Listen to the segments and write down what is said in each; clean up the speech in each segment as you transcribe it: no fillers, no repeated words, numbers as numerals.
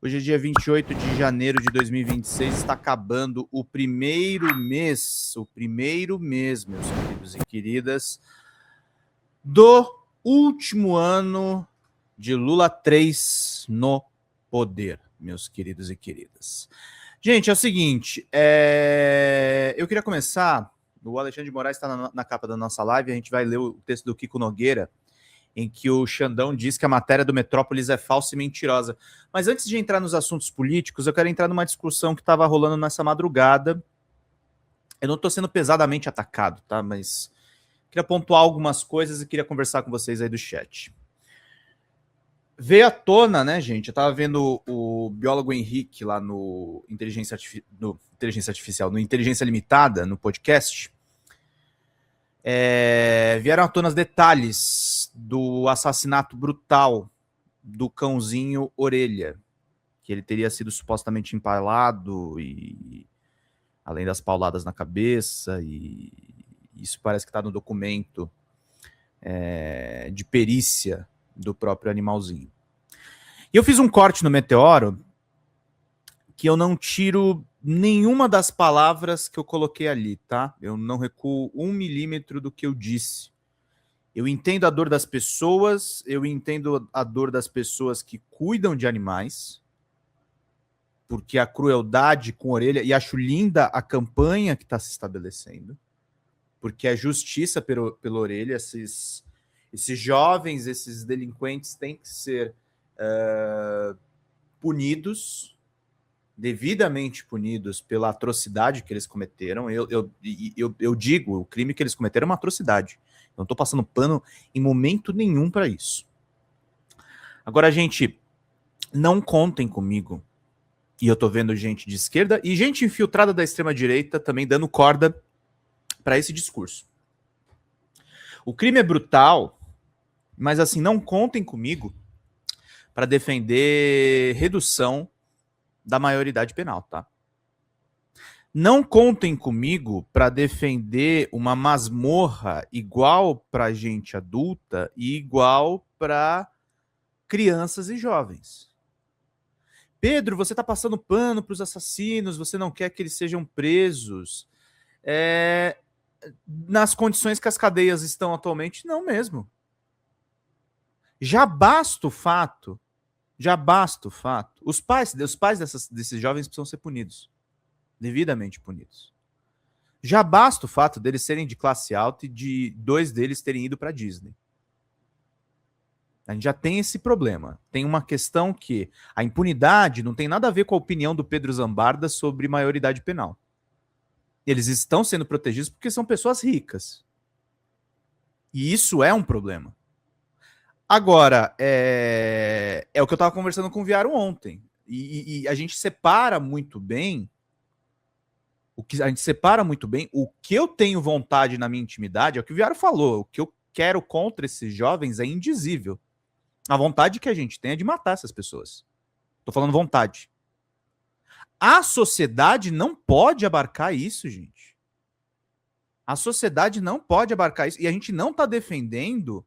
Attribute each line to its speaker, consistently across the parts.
Speaker 1: Hoje é dia 28 de janeiro de 2026, está acabando o primeiro mês, meus queridos e queridas, do último ano de Lula 3 no poder, meus queridos e queridas. Gente, é o seguinte, eu queria começar, o Alexandre de Moraes está na capa da nossa live, a gente vai ler o texto do Kiko Nogueira, em que o Xandão diz que a matéria do Metrópolis é falsa e mentirosa. Mas antes de entrar nos assuntos políticos, eu quero entrar numa discussão que estava rolando nessa madrugada. Eu não estou sendo pesadamente atacado, tá? Mas queria pontuar algumas coisas e queria conversar com vocês aí do chat. Veio à tona, né, gente? Eu estava vendo o biólogo Henrique lá no Inteligência Artificial, no Inteligência Limitada, no podcast. Vieram à tona os detalhes do assassinato brutal do cãozinho Orelha, que ele teria sido supostamente empalado, e além das pauladas na cabeça, e isso parece que está no documento de perícia do próprio animalzinho. E eu fiz um corte no Meteoro que eu não tiro nenhuma das palavras que eu coloquei ali, tá? Eu não recuo 1 milímetro do que eu disse. Eu entendo a dor das pessoas, eu entendo a dor das pessoas que cuidam de animais, porque a crueldade com Orelha, e acho linda a campanha que está se estabelecendo, porque a justiça pela Orelha, esses jovens, esses delinquentes têm que ser punidos, devidamente punidos pela atrocidade que eles cometeram. Eu digo, o crime que eles cometeram é uma atrocidade. Não estou passando pano em momento nenhum para isso. Agora, gente, não contem comigo. E eu estou vendo gente de esquerda e gente infiltrada da extrema-direita também dando corda para esse discurso. O crime é brutal, mas assim, não contem comigo para defender redução da maioridade penal, tá? Não contem comigo para defender uma masmorra igual para gente adulta e igual para crianças e jovens. Pedro, você está passando pano para os assassinos, você não quer que eles sejam presos nas condições que as cadeias estão atualmente? Não mesmo. Já basta o fato. Os pais desses jovens precisam ser punidos. Devidamente punidos. Já basta o fato deles serem de classe alta e de 2 deles terem ido para a Disney. A gente já tem esse problema. Tem uma questão que a impunidade não tem nada a ver com a opinião do Pedro Zambarda sobre maioridade penal. Eles estão sendo protegidos porque são pessoas ricas. E isso é um problema. Agora, é o que eu estava conversando com o Viaro ontem. E a gente separa muito bem o que eu tenho vontade na minha intimidade, é o que o Viaro falou, o que eu quero contra esses jovens é indizível. A vontade que a gente tem é de matar essas pessoas. Tô falando vontade. A sociedade não pode abarcar isso, gente. A sociedade não pode abarcar isso. E a gente não tá defendendo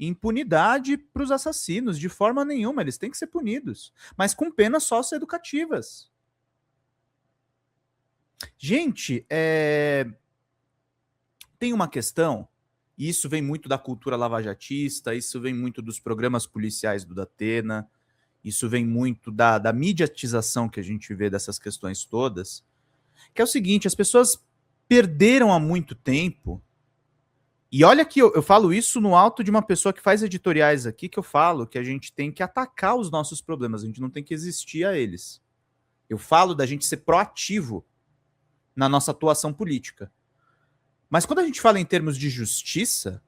Speaker 1: impunidade para os assassinos, de forma nenhuma. Eles têm que ser punidos. Mas com penas socioeducativas. Gente, tem uma questão, e isso vem muito da cultura lavajatista, isso vem muito dos programas policiais do Datena, isso vem muito da mediatização que a gente vê dessas questões todas, que é o seguinte: as pessoas perderam há muito tempo, e olha que eu falo isso no alto de uma pessoa que faz editoriais aqui, que eu falo que a gente tem que atacar os nossos problemas, a gente não tem que existir a eles. Eu falo da gente ser proativo na nossa atuação política. Mas quando a gente fala em termos de justiça,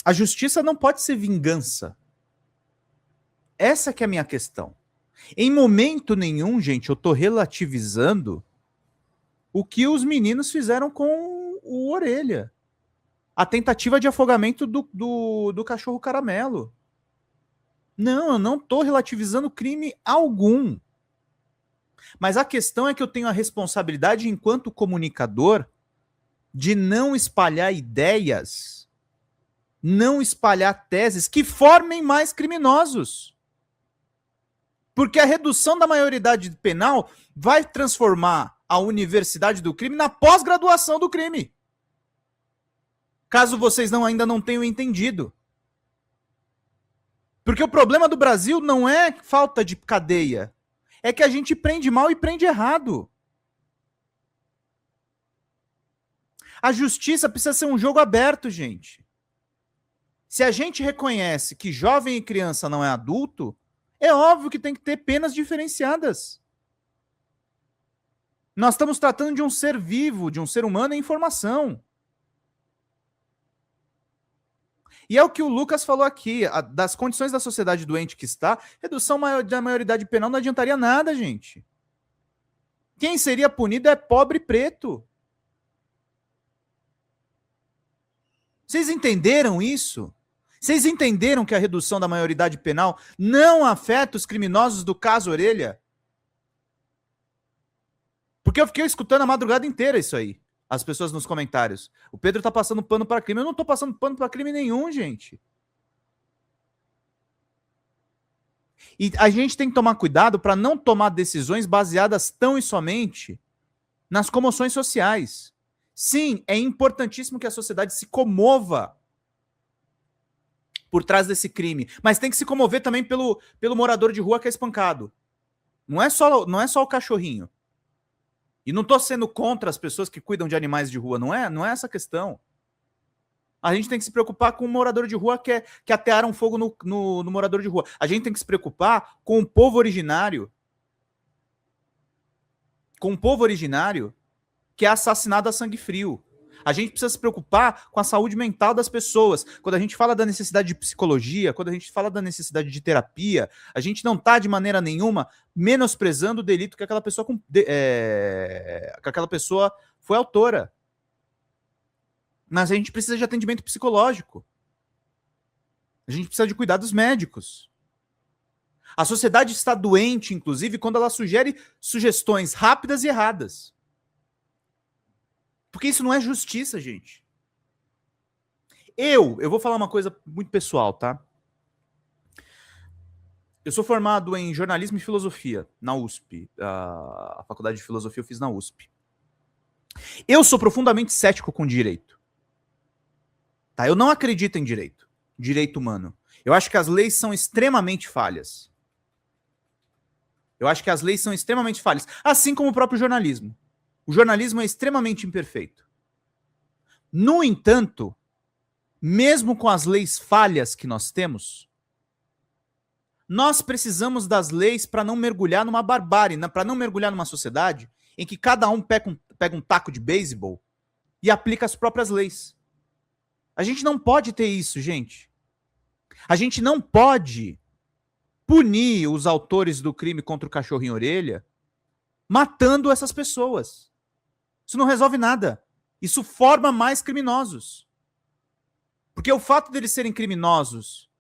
Speaker 1: a justiça não pode ser vingança. Essa que é a minha questão. Em momento nenhum, gente, eu estou relativizando o que os meninos fizeram com o Orelha. A tentativa de afogamento do cachorro caramelo. Não, eu não estou relativizando crime algum. Mas a questão é que eu tenho a responsabilidade, enquanto comunicador, de não espalhar ideias, não espalhar teses que formem mais criminosos. Porque a redução da maioridade penal vai transformar a universidade do crime na pós-graduação do crime. Caso vocês ainda não tenham entendido. Porque o problema do Brasil não é falta de cadeia. É que a gente prende mal e prende errado. A justiça precisa ser um jogo aberto, gente. Se a gente reconhece que jovem e criança não é adulto, é óbvio que tem que ter penas diferenciadas. Nós estamos tratando de um ser vivo, de um ser humano em formação. E é o que o Lucas falou aqui, das condições da sociedade doente que está, redução da maioridade penal não adiantaria nada, gente. Quem seria punido é pobre e preto. Vocês entenderam isso? Vocês entenderam que a redução da maioridade penal não afeta os criminosos do caso Orelha? Porque eu fiquei escutando a madrugada inteira isso aí. As pessoas nos comentários. O Pedro tá passando pano para crime. Eu não tô passando pano para crime nenhum, gente. E a gente tem que tomar cuidado para não tomar decisões baseadas tão e somente nas comoções sociais. Sim, é importantíssimo que a sociedade se comova por trás desse crime, mas tem que se comover também pelo morador de rua que é espancado. Não é só o cachorrinho. E não estou sendo contra as pessoas que cuidam de animais de rua, não é essa a questão. A gente tem que se preocupar com o morador de rua que atearam fogo no morador de rua. A gente tem que se preocupar com o povo originário. Com o povo originário que é assassinado a sangue frio. A gente precisa se preocupar com a saúde mental das pessoas. Quando a gente fala da necessidade de psicologia, quando a gente fala da necessidade de terapia, a gente não está de maneira nenhuma menosprezando o delito que aquela pessoa, que aquela pessoa foi autora. Mas a gente precisa de atendimento psicológico. A gente precisa de cuidados médicos. A sociedade está doente, inclusive, quando ela sugere sugestões rápidas e erradas. Porque isso não é justiça, gente. Eu vou falar uma coisa muito pessoal, tá? Eu sou formado em jornalismo e filosofia na USP. A faculdade de filosofia eu fiz na USP. Eu sou profundamente cético com direito. Tá? Eu não acredito em direito humano. Eu acho que as leis são extremamente falhas. Assim como o próprio jornalismo. O jornalismo é extremamente imperfeito. No entanto, mesmo com as leis falhas que nós temos, nós precisamos das leis para não mergulhar numa barbárie, para não mergulhar numa sociedade em que cada um pega um taco de beisebol e aplica as próprias leis. A gente não pode ter isso, gente. A gente não pode punir os autores do crime contra o cachorrinho orelha matando essas pessoas. Isso não resolve nada. Isso forma mais criminosos. Porque o fato deles serem criminosos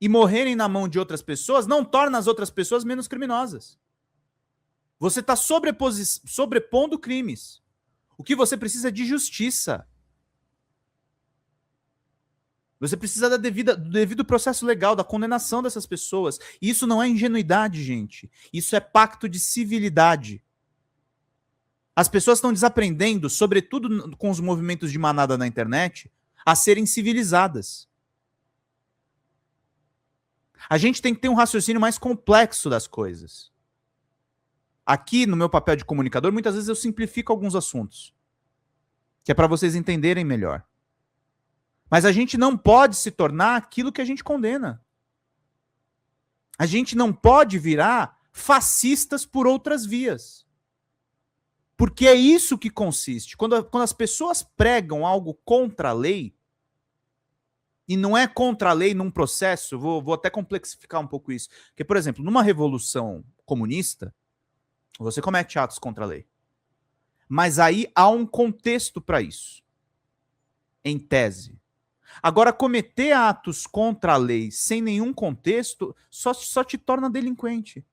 Speaker 1: e morrerem na mão de outras pessoas não torna as outras pessoas menos criminosas. Você está sobrepondo crimes. O que você precisa é de justiça. Você precisa do devido processo legal, da condenação dessas pessoas. E isso não é ingenuidade, gente. Isso é pacto de civilidade. As pessoas estão desaprendendo, sobretudo com os movimentos de manada na internet, a serem civilizadas. A gente tem que ter um raciocínio mais complexo das coisas. Aqui, no meu papel de comunicador, muitas vezes eu simplifico alguns assuntos, que é para vocês entenderem melhor. Mas a gente não pode se tornar aquilo que a gente condena. A gente não pode virar fascistas por outras vias. Porque é isso que consiste. Quando as pessoas pregam algo contra a lei, e não é contra a lei num processo, vou até complexificar um pouco isso. Porque, por exemplo, numa revolução comunista, você comete atos contra a lei. Mas aí há um contexto para isso, em tese. Agora, cometer atos contra a lei sem nenhum contexto só te torna delinquente.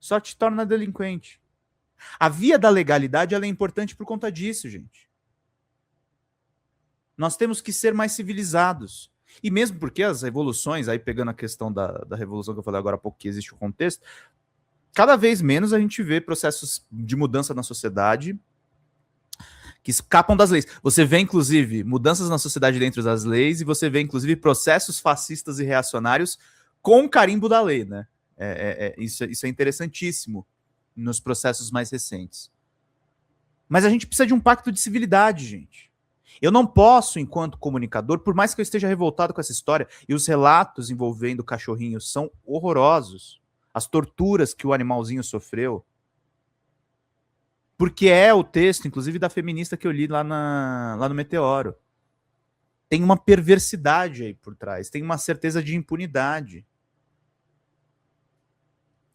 Speaker 1: Só te torna delinquente. A via da legalidade ela é importante por conta disso, gente. Nós temos que ser mais civilizados. E mesmo porque as revoluções, aí pegando a questão da revolução que eu falei agora há pouco, que existe o contexto, cada vez menos a gente vê processos de mudança na sociedade que escapam das leis. Você vê, inclusive, mudanças na sociedade dentro das leis e você vê, inclusive, processos fascistas e reacionários com carimbo da lei, né? Isso é interessantíssimo nos processos mais recentes. Mas a gente precisa de um pacto de civilidade, gente. Eu não posso, enquanto comunicador, por mais que eu esteja revoltado com essa história, e os relatos envolvendo cachorrinhos são horrorosos, as torturas que o animalzinho sofreu, porque é o texto, inclusive, da feminista que eu li lá no Meteoro. Tem uma perversidade aí por trás, tem uma certeza de impunidade.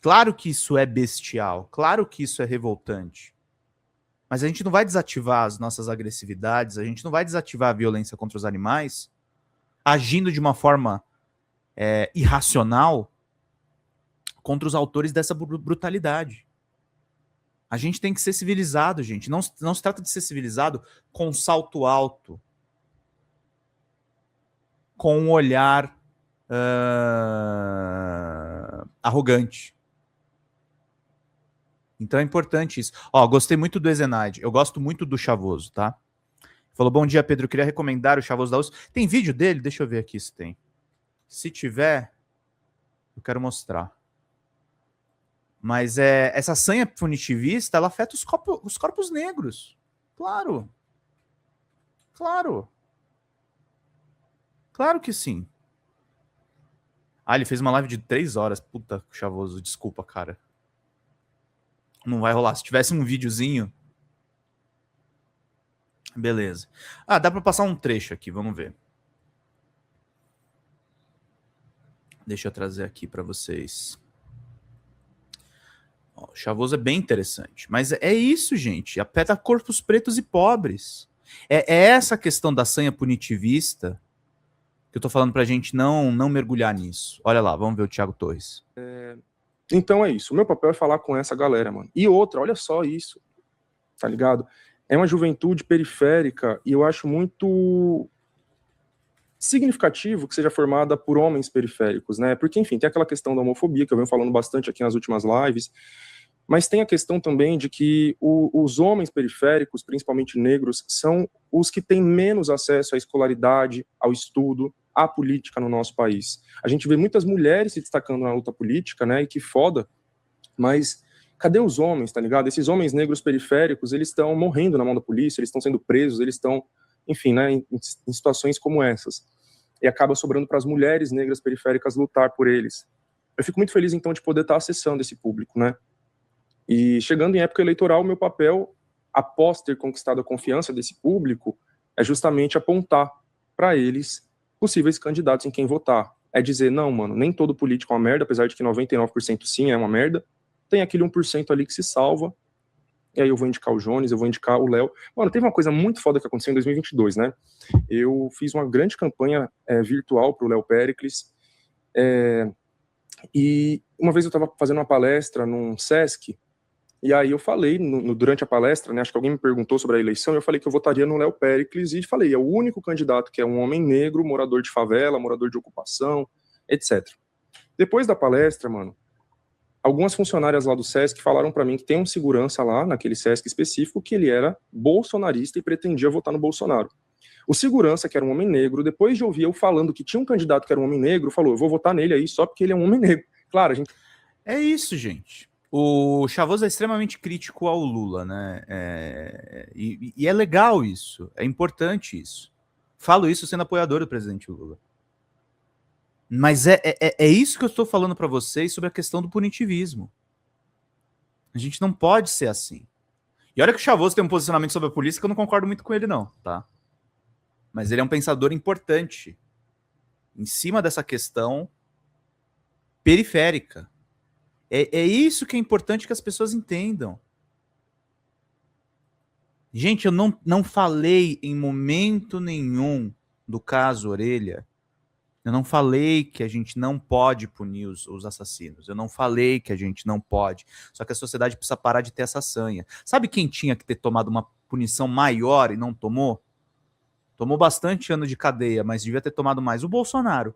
Speaker 1: Claro que isso é bestial, claro que isso é revoltante. Mas a gente não vai desativar as nossas agressividades, a gente não vai desativar a violência contra os animais agindo de uma forma irracional contra os autores dessa brutalidade. A gente tem que ser civilizado, gente. Não se trata de ser civilizado com um salto alto, com um olhar arrogante. Então é importante isso. Ó, gostei muito do Ezenaide. Eu gosto muito do Chavoso, tá? Falou, bom dia, Pedro. Eu queria recomendar o Chavoso da USP. Tem vídeo dele? Deixa eu ver aqui se tem. Se tiver, eu quero mostrar. Mas essa sanha punitivista, ela afeta os corpos negros. Claro. Claro. Claro que sim. Ah, ele fez uma live de 3 horas. Puta, Chavoso, desculpa, cara. Não vai rolar. Se tivesse um videozinho... Beleza. Ah, dá pra passar um trecho aqui, vamos ver. Deixa eu trazer aqui pra vocês. Ó, o Chavoso é bem interessante. Mas é isso, gente. Afeta corpos pretos e pobres. É essa questão da sanha punitivista que eu tô falando pra gente não mergulhar nisso. Olha lá, vamos ver o Thiago Torres.
Speaker 2: Então é isso. O meu papel é falar com essa galera, mano. E outra, olha só isso. Tá ligado? É uma juventude periférica e eu acho muito significativo que seja formada por homens periféricos, né? Porque, enfim, tem aquela questão da homofobia que eu venho falando bastante aqui nas últimas lives, mas tem a questão também de que os homens periféricos, principalmente negros, são os que têm menos acesso à escolaridade, ao estudo, à política no nosso país. A gente vê muitas mulheres se destacando na luta política, né? E que foda, mas cadê os homens, tá ligado? Esses homens negros periféricos, eles estão morrendo na mão da polícia, eles estão sendo presos, eles estão, enfim, né, em situações como essas. E acaba sobrando para as mulheres negras periféricas lutar por eles. Eu fico muito feliz, então, de poder estar acessando esse público, né? E chegando em época eleitoral, meu papel, após ter conquistado a confiança desse público, é justamente apontar para eles possíveis candidatos em quem votar. É dizer, não, mano, nem todo político é uma merda, apesar de que 99% sim é uma merda, tem aquele 1% ali que se salva, e aí eu vou indicar o Jones, eu vou indicar o Léo. Mano, teve uma coisa muito foda que aconteceu em 2022, né? Eu fiz uma grande campanha virtual pro Léo Péricles, e uma vez eu tava fazendo uma palestra num Sesc, e aí eu falei, durante a palestra, né, acho que alguém me perguntou sobre a eleição, eu falei que eu votaria no Léo Péricles, e falei, é o único candidato que é um homem negro, morador de favela, morador de ocupação, etc. Depois da palestra, mano, algumas funcionárias lá do Sesc falaram para mim que tem um segurança lá, naquele Sesc específico, que ele era bolsonarista e pretendia votar no Bolsonaro. O segurança, que era um homem negro, depois de ouvir eu falando que tinha um candidato que era um homem negro, falou, eu vou votar nele aí só porque ele é um homem negro. Claro, a gente...
Speaker 1: É isso, gente. O Chavoso é extremamente crítico ao Lula, né? E é legal isso, é importante isso. Falo isso sendo apoiador do presidente Lula. Mas é isso que eu estou falando para vocês sobre a questão do punitivismo. A gente não pode ser assim. E olha que o Chavoso tem um posicionamento sobre a polícia que eu não concordo muito com ele, não, tá? Mas ele é um pensador importante em cima dessa questão periférica. É isso que é importante que as pessoas entendam. Gente, eu não falei em momento nenhum do caso Orelha. Eu não falei que a gente não pode punir os assassinos. Eu não falei que a gente não pode. Só que a sociedade precisa parar de ter essa sanha. Sabe quem tinha que ter tomado uma punição maior e não tomou? Tomou bastante ano de cadeia, mas devia ter tomado mais. O Bolsonaro.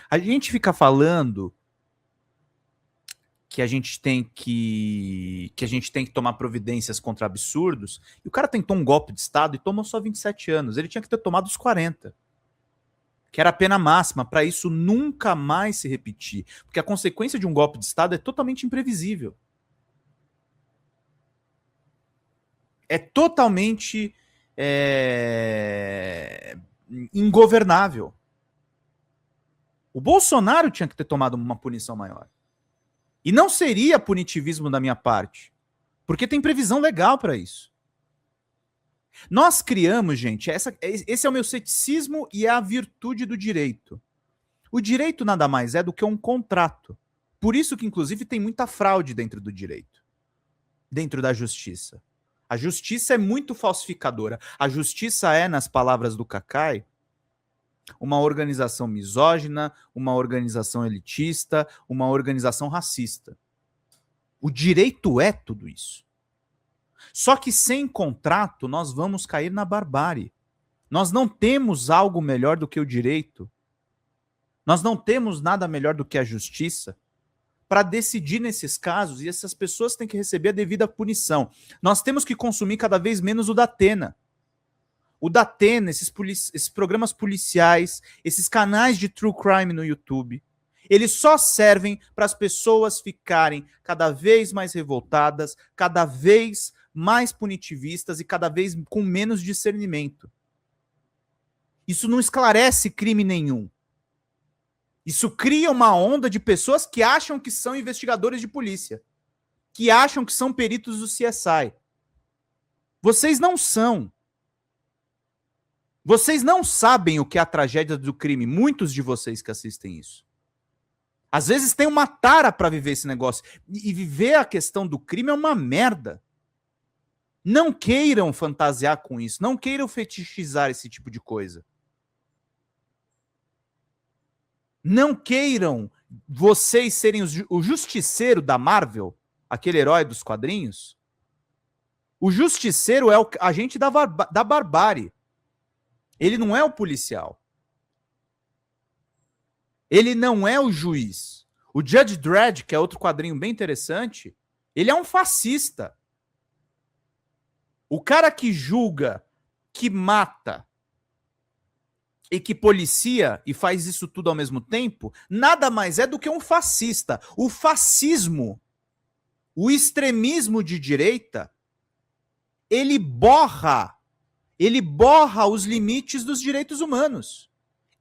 Speaker 1: A gente fica falando que a gente tem que tomar providências contra absurdos, e o cara tentou um golpe de Estado e tomou só 27 anos. Ele tinha que ter tomado os 40. Que era a pena máxima, para isso nunca mais se repetir. Porque a consequência de um golpe de Estado é totalmente imprevisível. É totalmente ingovernável. O Bolsonaro tinha que ter tomado uma punição maior. E não seria punitivismo da minha parte, porque tem previsão legal para isso. Nós criamos, gente, esse é o meu ceticismo e é a virtude do direito. O direito nada mais é do que um contrato. Por isso que, inclusive, tem muita fraude dentro do direito, dentro da justiça. A justiça é muito falsificadora. A justiça é, nas palavras do Kakai, uma organização misógina, uma organização elitista, uma organização racista. O direito é tudo isso. Só que sem contrato, nós vamos cair na barbárie. Nós não temos algo melhor do que o direito. Nós não temos nada melhor do que a justiça para decidir nesses casos, e essas pessoas têm que receber a devida punição. Nós temos que consumir cada vez menos o Datena. O Datena, esses programas policiais, esses canais de true crime no YouTube, eles só servem para as pessoas ficarem cada vez mais revoltadas, cada vez mais punitivistas e cada vez com menos discernimento. Isso não esclarece crime nenhum. Isso cria uma onda de pessoas que acham que são investigadores de polícia, que acham que são peritos do CSI. Vocês não são. Vocês não sabem o que é a tragédia do crime, muitos de vocês que assistem isso. Às vezes tem uma tara para viver esse negócio. E viver a questão do crime é uma merda. Não queiram fantasiar com isso. Não queiram fetichizar esse tipo de coisa. Não queiram vocês serem o justiceiro da Marvel, aquele herói dos quadrinhos. O justiceiro é o agente da barbárie. Ele não é o policial. Ele não é o juiz. O Judge Dredd, que é outro quadrinho bem interessante, ele é um fascista. O cara que julga, que mata e que policia e faz isso tudo ao mesmo tempo, nada mais é do que um fascista. O fascismo, o extremismo de direita, ele borra os limites dos direitos humanos.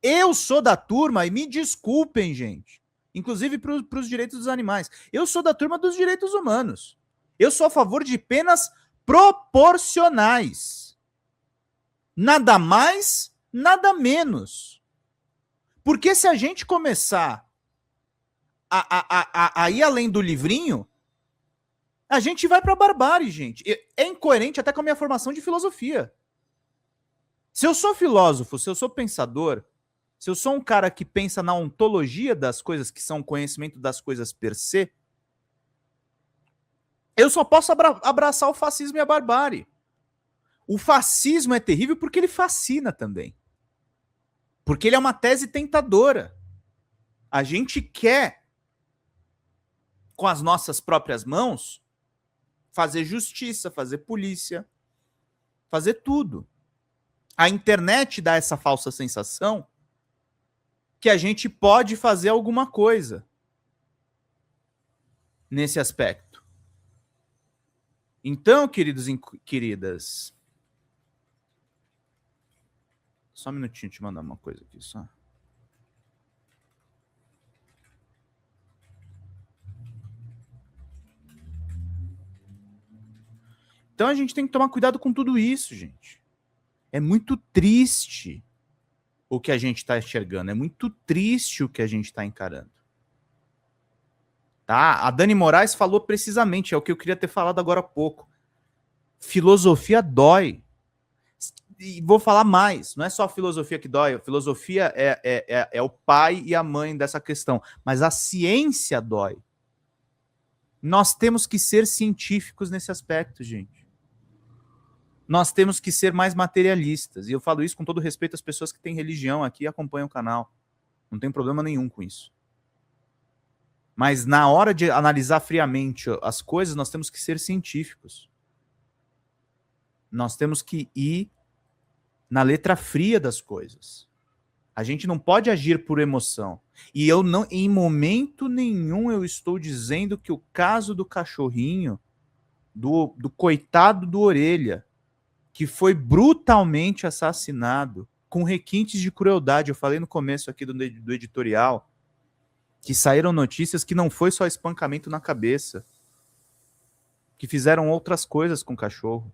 Speaker 1: Eu sou da turma, e me desculpem, gente, inclusive para os direitos dos animais, eu sou da turma dos direitos humanos. Eu sou a favor de penas proporcionais. Nada mais, nada menos. Porque se a gente começar a ir além do livrinho, a gente vai para a barbárie, gente. É incoerente até com a minha formação de filosofia. Se eu sou filósofo, se eu sou pensador, se eu sou um cara que pensa na ontologia das coisas, que são conhecimento das coisas per se, eu só posso abraçar o fascismo e a barbárie. O fascismo é terrível porque ele fascina também. Porque ele é uma tese tentadora. A gente quer, com as nossas próprias mãos, fazer justiça, fazer polícia, fazer tudo. A internet dá essa falsa sensação que a gente pode fazer alguma coisa nesse aspecto. Então, queridos e queridas, só um minutinho, te mandar uma coisa aqui só. Então a gente tem que tomar cuidado com tudo isso, gente. É muito triste o que a gente está enxergando. É muito triste o que a gente está encarando. Tá? A Dani Moraes falou precisamente, é o que eu queria ter falado agora há pouco. Filosofia dói. E vou falar mais, não é só a filosofia que dói, a filosofia é o pai e a mãe dessa questão, mas a ciência dói. Nós temos que ser científicos nesse aspecto, gente. Nós temos que ser mais materialistas. E eu falo isso com todo respeito às pessoas que têm religião aqui e acompanham o canal. Não tem problema nenhum com isso. Mas na hora de analisar friamente as coisas, nós temos que ser científicos. Nós temos que ir na letra fria das coisas. A gente não pode agir por emoção. E eu não, em momento nenhum, eu estou dizendo que o caso do cachorrinho, do coitado do Orelha, que foi brutalmente assassinado, com requintes de crueldade, eu falei no começo aqui do editorial, que saíram notícias que não foi só espancamento na cabeça, que fizeram outras coisas com o cachorro.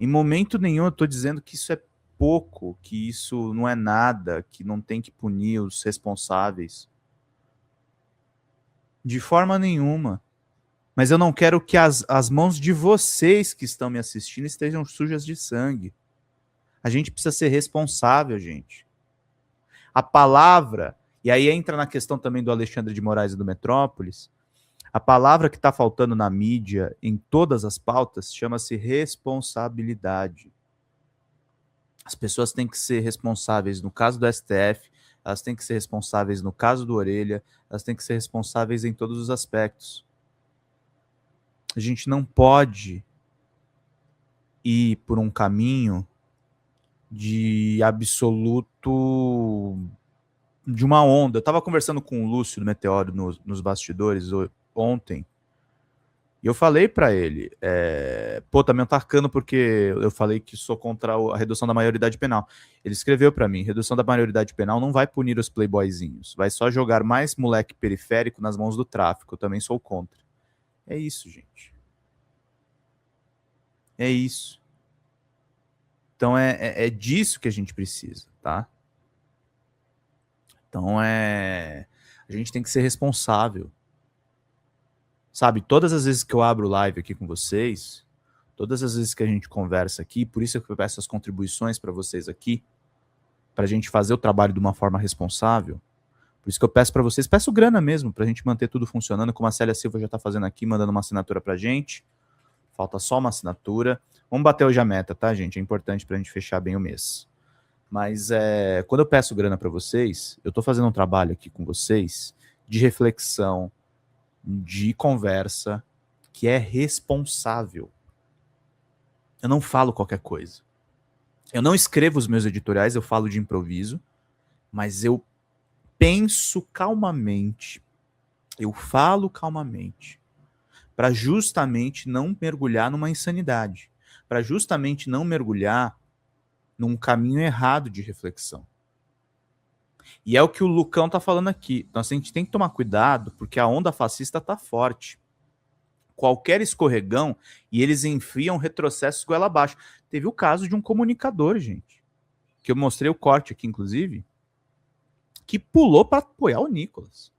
Speaker 1: Em momento nenhum eu estou dizendo que isso é pouco, que isso não é nada, que não tem que punir os responsáveis. De forma nenhuma. Mas eu não quero que as mãos de vocês que estão me assistindo estejam sujas de sangue. A gente precisa ser responsável, gente. A palavra, e aí entra na questão também do Alexandre de Moraes e do Metrópolis, a palavra que está faltando na mídia, em todas as pautas, chama-se responsabilidade. As pessoas têm que ser responsáveis no caso do STF, elas têm que ser responsáveis no caso do Orelha, elas têm que ser responsáveis em todos os aspectos. A gente não pode ir por um caminho de absoluto, de uma onda. Eu estava conversando com o Lúcio do Meteoro nos bastidores ontem, e eu falei para ele, tá me atacando porque eu falei que sou contra a redução da maioridade penal. Ele escreveu para mim, redução da maioridade penal não vai punir os playboyzinhos, vai só jogar mais moleque periférico nas mãos do tráfico, eu também sou contra. É isso, gente. É isso. Então é disso que a gente precisa, tá? Então a gente tem que ser responsável. Sabe, todas as vezes que eu abro live aqui com vocês, todas as vezes que a gente conversa aqui, por isso que eu peço as contribuições para vocês aqui, para a gente fazer o trabalho de uma forma responsável. Por isso que eu peço para vocês, peço grana mesmo, para a gente manter tudo funcionando, como a Célia Silva já está fazendo aqui, mandando uma assinatura para a gente. Falta só uma assinatura. Vamos bater hoje a meta, tá, gente? É importante para a gente fechar bem o mês. Mas quando eu peço grana para vocês, eu estou fazendo um trabalho aqui com vocês de reflexão, de conversa, que é responsável. Eu não falo qualquer coisa. Eu não escrevo os meus editoriais, eu falo de improviso, mas eu penso calmamente, eu falo calmamente, para justamente não mergulhar numa insanidade, para justamente não mergulhar num caminho errado de reflexão. E é o que o Lucão tá falando aqui. Então, a gente tem que tomar cuidado, porque a onda fascista tá forte. Qualquer escorregão, e eles enfiam retrocessos goela abaixo. Teve o caso de um comunicador, gente, que eu mostrei o corte aqui, inclusive, que pulou para apoiar o Nicolas.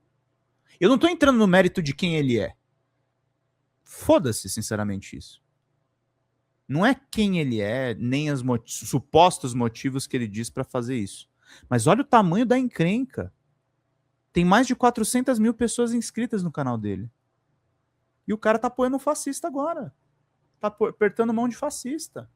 Speaker 1: Eu não tô entrando no mérito de quem ele é. Foda-se, sinceramente, isso. Não é quem ele é, nem os supostos motivos que ele diz para fazer isso. Mas olha o tamanho da encrenca. Tem mais de 400 mil pessoas inscritas no canal dele. E o cara tá apoiando um fascista agora. Tá apertando mão de fascista.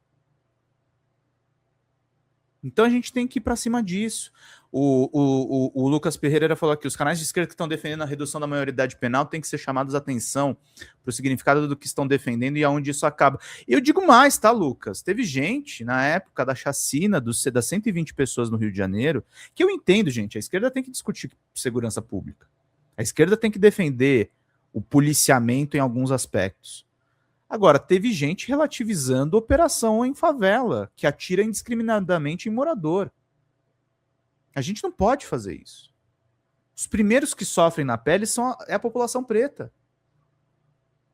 Speaker 1: Então a gente tem que ir para cima disso. O Lucas Pereira falou aqui, os canais de esquerda que estão defendendo a redução da maioridade penal têm que ser chamados a atenção para o significado do que estão defendendo e aonde isso acaba. E eu digo mais, tá, Lucas? Teve gente, na época da chacina das 120 pessoas no Rio de Janeiro, que eu entendo, gente, a esquerda tem que discutir segurança pública. A esquerda tem que defender o policiamento em alguns aspectos. Agora, teve gente relativizando operação em favela, que atira indiscriminadamente em morador. A gente não pode fazer isso. Os primeiros que sofrem na pele é a população preta.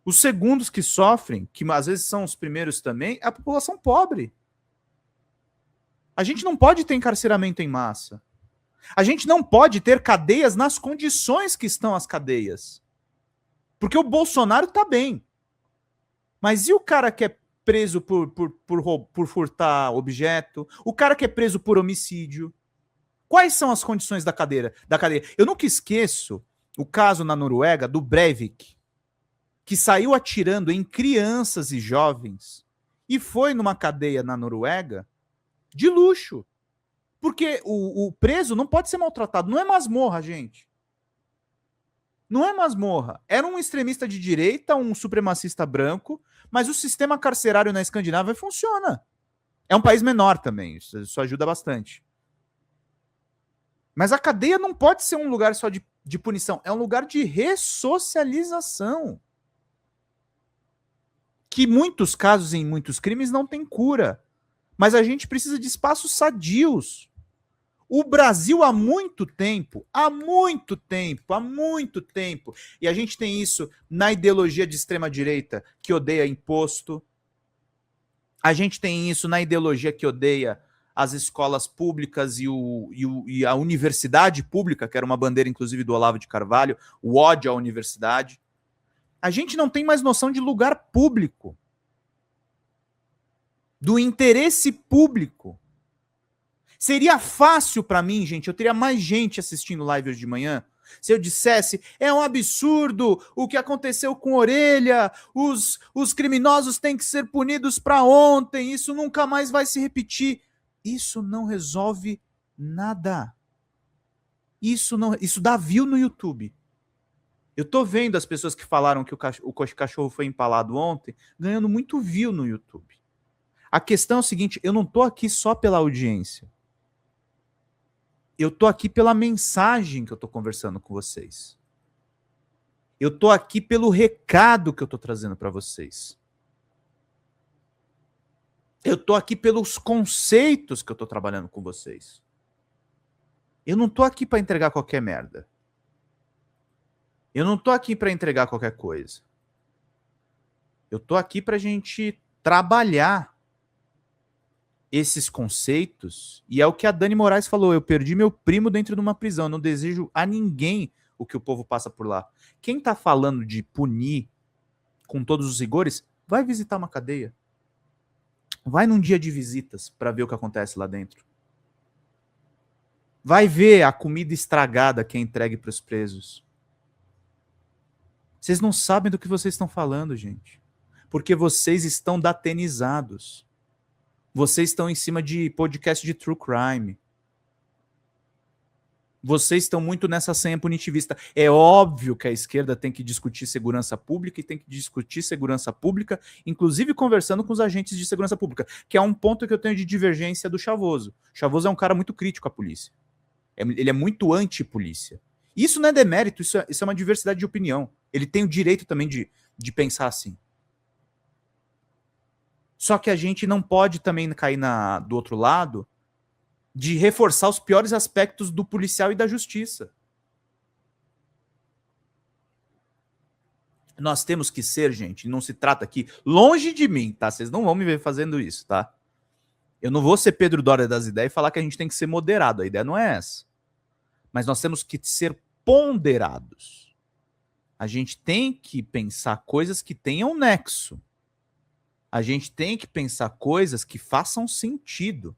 Speaker 1: Os segundos que sofrem, que às vezes são os primeiros também, é a população pobre. A gente não pode ter encarceramento em massa. A gente não pode ter cadeias nas condições que estão as cadeias. Porque o Bolsonaro está bem. Mas e o cara que é preso por furtar objeto? O cara que é preso por homicídio? Quais são as condições da cadeia? Eu nunca esqueço o caso na Noruega do Breivik, que saiu atirando em crianças e jovens e foi numa cadeia na Noruega de luxo. Porque o preso não pode ser maltratado. Não é masmorra, gente. Não é masmorra. Era um extremista de direita, um supremacista branco, mas o sistema carcerário na Escandinávia funciona. É um país menor também, isso ajuda bastante. Mas a cadeia não pode ser um lugar só de punição, é um lugar de ressocialização. Que em muitos casos, em muitos crimes, não tem cura. Mas a gente precisa de espaços sadios. O Brasil há muito tempo, e a gente tem isso na ideologia de extrema-direita, que odeia imposto. A gente tem isso na ideologia que odeia as escolas públicas e a universidade pública, que era uma bandeira, inclusive, do Olavo de Carvalho, o ódio à universidade. A gente não tem mais noção de lugar público, do interesse público. Seria fácil para mim, gente, eu teria mais gente assistindo live hoje de manhã, se eu dissesse, é um absurdo o que aconteceu com Orelha, os criminosos têm que ser punidos para ontem, isso nunca mais vai se repetir. Isso não resolve nada. Isso dá view no YouTube. Eu tô vendo as pessoas que falaram que o cachorro foi empalado ontem, ganhando muito view no YouTube. A questão é o seguinte, eu não tô aqui só pela audiência. Eu tô aqui pela mensagem que eu tô conversando com vocês. Eu tô aqui pelo recado que eu tô trazendo para vocês. Eu tô aqui pelos conceitos que eu tô trabalhando com vocês. Eu não tô aqui para entregar qualquer merda. Eu não tô aqui para entregar qualquer coisa. Eu tô aqui pra gente trabalhar esses conceitos, e é o que a Dani Moraes falou, eu perdi meu primo dentro de uma prisão, eu não desejo a ninguém o que o povo passa por lá. Quem tá falando de punir com todos os rigores, vai visitar uma cadeia. Vai num dia de visitas para ver o que acontece lá dentro. Vai ver a comida estragada que é entregue para os presos. Vocês não sabem do que vocês estão falando, gente. Porque vocês estão datenizados. Vocês estão em cima de podcast de true crime. Vocês estão muito nessa senha punitivista. É óbvio que a esquerda tem que discutir segurança pública e tem que discutir segurança pública, inclusive conversando com os agentes de segurança pública, que é um ponto que eu tenho de divergência do Chavoso. O Chavoso é um cara muito crítico à polícia. Ele é muito anti-polícia. Isso não é demérito, isso é uma diversidade de opinião. Ele tem o direito também de pensar assim. Só que a gente não pode também cair do outro lado de reforçar os piores aspectos do policial e da justiça. Nós temos que ser, gente, não se trata aqui, longe de mim, tá? Vocês não vão me ver fazendo isso, tá? Eu não vou ser Pedro Dória das ideias e falar que a gente tem que ser moderado, a ideia não é essa. Mas nós temos que ser ponderados. A gente tem que pensar coisas que tenham nexo. A gente tem que pensar coisas que façam sentido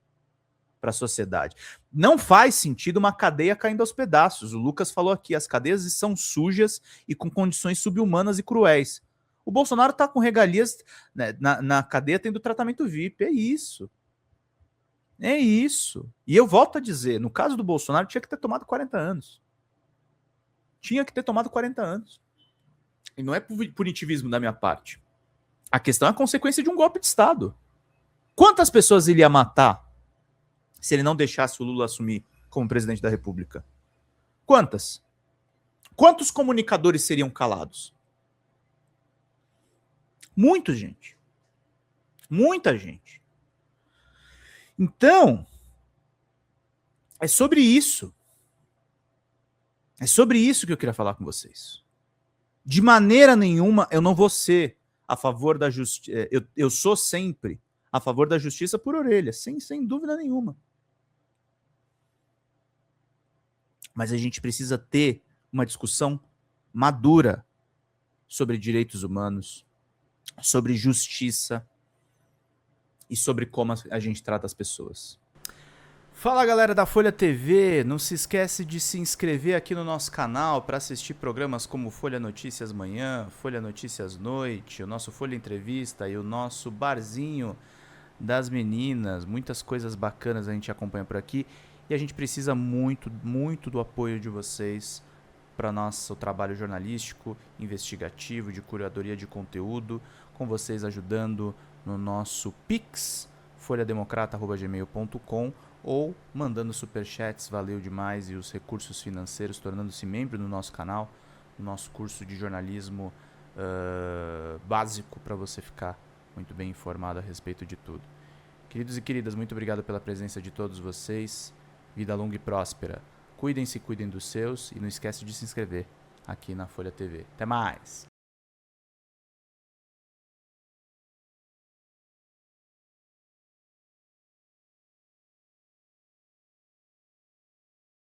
Speaker 1: para a sociedade. Não faz sentido uma cadeia caindo aos pedaços. O Lucas falou aqui, as cadeias são sujas e com condições subhumanas e cruéis. O Bolsonaro está com regalias, né, na cadeia tendo tratamento VIP. É isso. É isso. E eu volto a dizer, no caso do Bolsonaro, tinha que ter tomado 40 anos. Tinha que ter tomado 40 anos. E não é punitivismo da minha parte. A questão é a consequência de um golpe de Estado. Quantas pessoas ele ia matar se ele não deixasse o Lula assumir como presidente da República? Quantas? Quantos comunicadores seriam calados? Muita gente. Muita gente. Então, é sobre isso. É sobre isso que eu queria falar com vocês. De maneira nenhuma, eu não vou ser a favor da justiça. Eu sou sempre a favor da justiça por Orelha, sem dúvida nenhuma. Mas a gente precisa ter uma discussão madura sobre direitos humanos, sobre justiça e sobre como a gente trata as pessoas. Fala galera da Folha TV, não se esquece de se inscrever aqui no nosso canal para assistir programas como Folha Notícias Manhã, Folha Notícias Noite, o nosso Folha Entrevista e o nosso Barzinho das Meninas. Muitas coisas bacanas a gente acompanha por aqui e a gente precisa muito, muito do apoio de vocês para nosso trabalho jornalístico, investigativo, de curadoria de conteúdo, com vocês ajudando no nosso Pix, folhademocrata@gmail.com, ou mandando superchats, valeu demais, e os recursos financeiros, tornando-se membro do nosso canal, no nosso curso de jornalismo básico, para você ficar muito bem informado a respeito de tudo. Queridos e queridas, muito obrigado pela presença de todos vocês. Vida longa e próspera. Cuidem-se, cuidem dos seus, e não esquece de se inscrever aqui na Folha TV. Até mais!